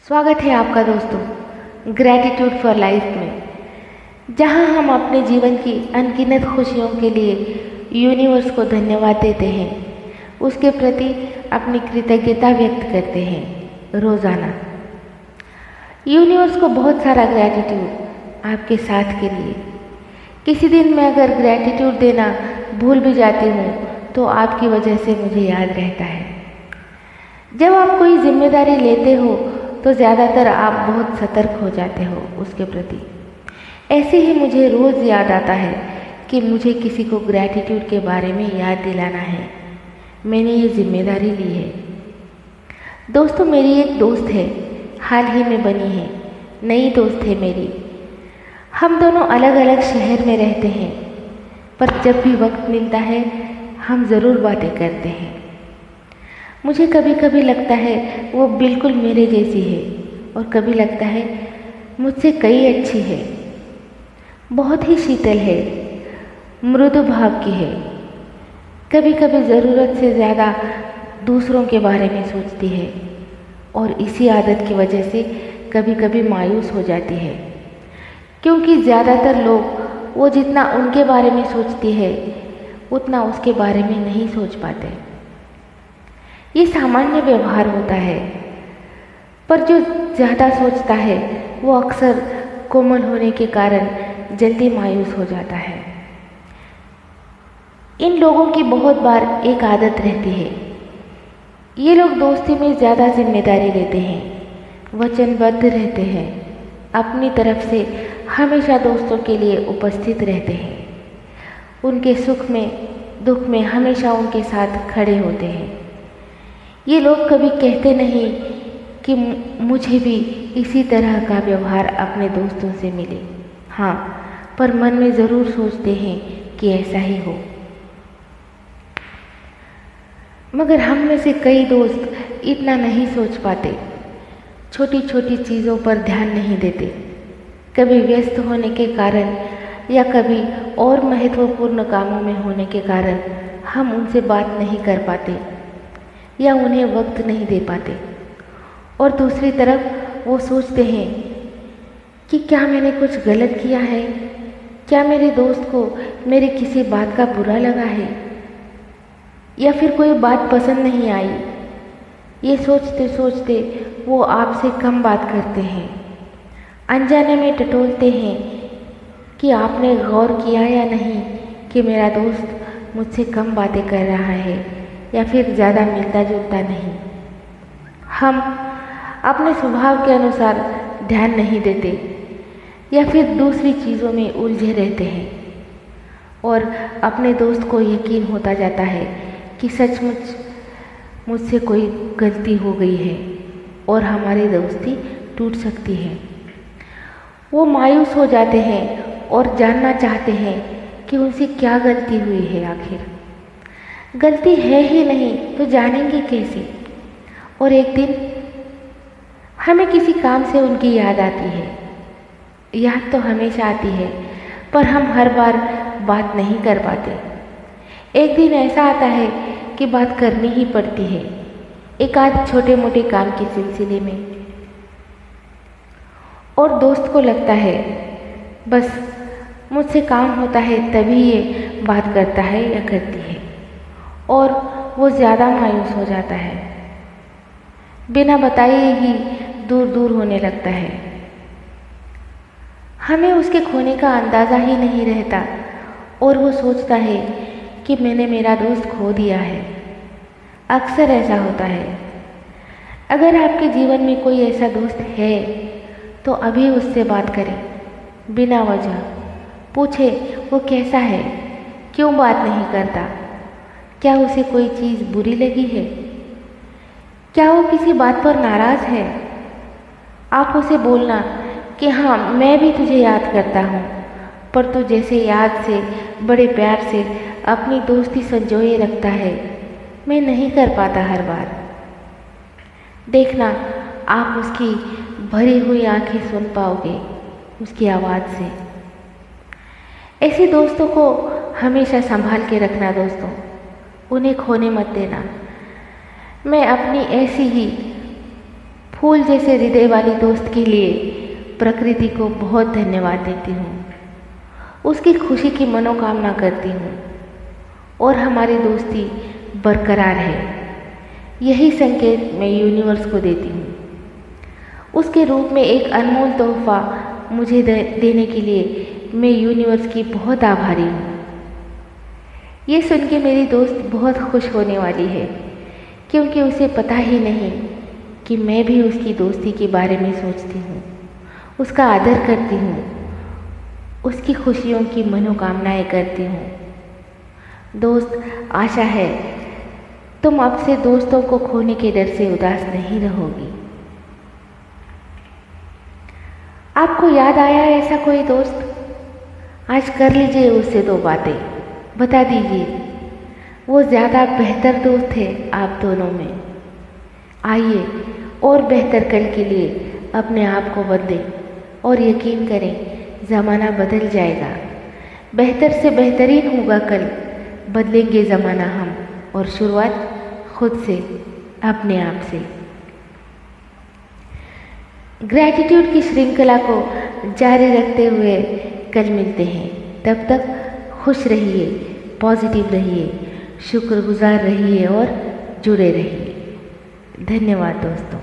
स्वागत है आपका दोस्तों ग्रैटिट्यूड फॉर लाइफ में, जहां हम अपने जीवन की अनगिनत खुशियों के लिए यूनिवर्स को धन्यवाद देते हैं, उसके प्रति अपनी कृतज्ञता व्यक्त करते हैं रोज़ाना। यूनिवर्स को बहुत सारा ग्रैटिट्यूड आपके साथ के लिए। किसी दिन मैं अगर ग्रैटिट्यूड देना भूल भी जाती हूँ तो आपकी वजह से मुझे याद रहता है। जब आप कोई जिम्मेदारी लेते हो तो ज़्यादातर आप बहुत सतर्क हो जाते हो उसके प्रति। ऐसे ही मुझे रोज़ याद आता है कि मुझे किसी को ग्रैटिट्यूड के बारे में याद दिलाना है। मैंने ये जिम्मेदारी ली है। दोस्तों, मेरी एक दोस्त है, हाल ही में बनी है, नई दोस्त है मेरी। हम दोनों अलग अलग शहर में रहते हैं, पर जब भी वक्त मिलता है हम ज़रूर बातें करते हैं। मुझे कभी कभी लगता है वो बिल्कुल मेरे जैसी है और कभी लगता है मुझसे कई अच्छी है। बहुत ही शीतल है, मृदु भाव की है। कभी कभी ज़रूरत से ज़्यादा दूसरों के बारे में सोचती है और इसी आदत की वजह से कभी कभी मायूस हो जाती है, क्योंकि ज़्यादातर लोग वो जितना उनके बारे में सोचती है उतना उसके बारे में नहीं सोच पाते। ये सामान्य व्यवहार होता है, पर जो ज़्यादा सोचता है वो अक्सर कोमल होने के कारण जल्दी मायूस हो जाता है। इन लोगों की बहुत बार एक आदत रहती है, ये लोग दोस्ती में ज़्यादा जिम्मेदारी लेते हैं, वचनबद्ध रहते हैं, अपनी तरफ से हमेशा दोस्तों के लिए उपस्थित रहते हैं, उनके सुख में दुख में हमेशा उनके साथ खड़े होते हैं। ये लोग कभी कहते नहीं कि मुझे भी इसी तरह का व्यवहार अपने दोस्तों से मिले। हाँ, पर मन में ज़रूर सोचते हैं कि ऐसा ही हो। मगर हम में से कई दोस्त इतना नहीं सोच पाते, छोटी छोटी चीज़ों पर ध्यान नहीं देते। कभी व्यस्त होने के कारण या कभी और महत्वपूर्ण कामों में होने के कारण हम उनसे बात नहीं कर पाते या उन्हें वक्त नहीं दे पाते। और दूसरी तरफ वो सोचते हैं कि क्या मैंने कुछ गलत किया है, क्या मेरे दोस्त को मेरी किसी बात का बुरा लगा है या फिर कोई बात पसंद नहीं आई। ये सोचते सोचते वो आपसे कम बात करते हैं, अनजाने में टटोलते हैं कि आपने गौर किया या नहीं कि मेरा दोस्त मुझसे कम बातें कर रहा है या फिर ज़्यादा मिलता जुलता नहीं। हम अपने स्वभाव के अनुसार ध्यान नहीं देते या फिर दूसरी चीज़ों में उलझे रहते हैं और अपने दोस्त को यकीन होता जाता है कि सचमुच मुझसे कोई गलती हो गई है और हमारी दोस्ती टूट सकती है। वो मायूस हो जाते हैं और जानना चाहते हैं कि उनसे क्या गलती हुई है। आखिर गलती है ही नहीं तो जानेंगे कैसे। और एक दिन हमें किसी काम से उनकी याद आती है। याद तो हमेशा आती है, पर हम हर बार बात नहीं कर पाते। एक दिन ऐसा आता है कि बात करनी ही पड़ती है, एक आध छोटे मोटे काम के सिलसिले में। और दोस्त को लगता है बस मुझसे काम होता है तभी ये बात करता है या करती है, और वो ज़्यादा मायूस हो जाता है, बिना बताए ही दूर दूर होने लगता है। हमें उसके खोने का अंदाज़ा ही नहीं रहता और वो सोचता है कि मैंने मेरा दोस्त खो दिया है। अक्सर ऐसा होता है। अगर आपके जीवन में कोई ऐसा दोस्त है तो अभी उससे बात करें, बिना वजह पूछे वो कैसा है, क्यों बात नहीं करता, क्या उसे कोई चीज़ बुरी लगी है, क्या वो किसी बात पर नाराज़ है। आप उसे बोलना कि हाँ, मैं भी तुझे याद करता हूँ, पर तू जैसे याद से बड़े प्यार से अपनी दोस्ती संजोए रखता है, मैं नहीं कर पाता हर बार। देखना, आप उसकी भरी हुई आंखें सुन पाओगे उसकी आवाज़ से। ऐसे दोस्तों को हमेशा संभाल के रखना दोस्तों, उन्हें खोने मत देना। मैं अपनी ऐसी ही फूल जैसे हृदय वाली दोस्त के लिए प्रकृति को बहुत धन्यवाद देती हूँ। उसकी खुशी की मनोकामना करती हूँ और हमारी दोस्ती बरकरार है, यही संकेत मैं यूनिवर्स को देती हूँ। उसके रूप में एक अनमोल तोहफा मुझे देने के लिए मैं यूनिवर्स की बहुत आभारी हूँ। ये सुन के मेरी दोस्त बहुत खुश होने वाली है, क्योंकि उसे पता ही नहीं कि मैं भी उसकी दोस्ती के बारे में सोचती हूँ, उसका आदर करती हूँ, उसकी खुशियों की मनोकामनाएं करती हूँ। दोस्त, आशा है तुम अब से दोस्तों को खोने के डर से उदास नहीं रहोगी। आपको याद आया ऐसा कोई दोस्त? आज कर लीजिए उससे 2 बातें, बता दीजिए वो ज़्यादा बेहतर दोस्त है आप दोनों में। आइए और बेहतर कल के लिए अपने आप को बदलें और यकीन करें ज़माना बदल जाएगा। बेहतर से बेहतरीन होगा कल, बदलेंगे ज़माना हम, और शुरुआत खुद से, अपने आप से। ग्रैटिट्यूड की श्रृंखला को जारी रखते हुए कल मिलते हैं। तब तक खुश रहिए, पॉजिटिव रहिए, शुक्रगुजार रहिए और जुड़े रहिए। धन्यवाद दोस्तों।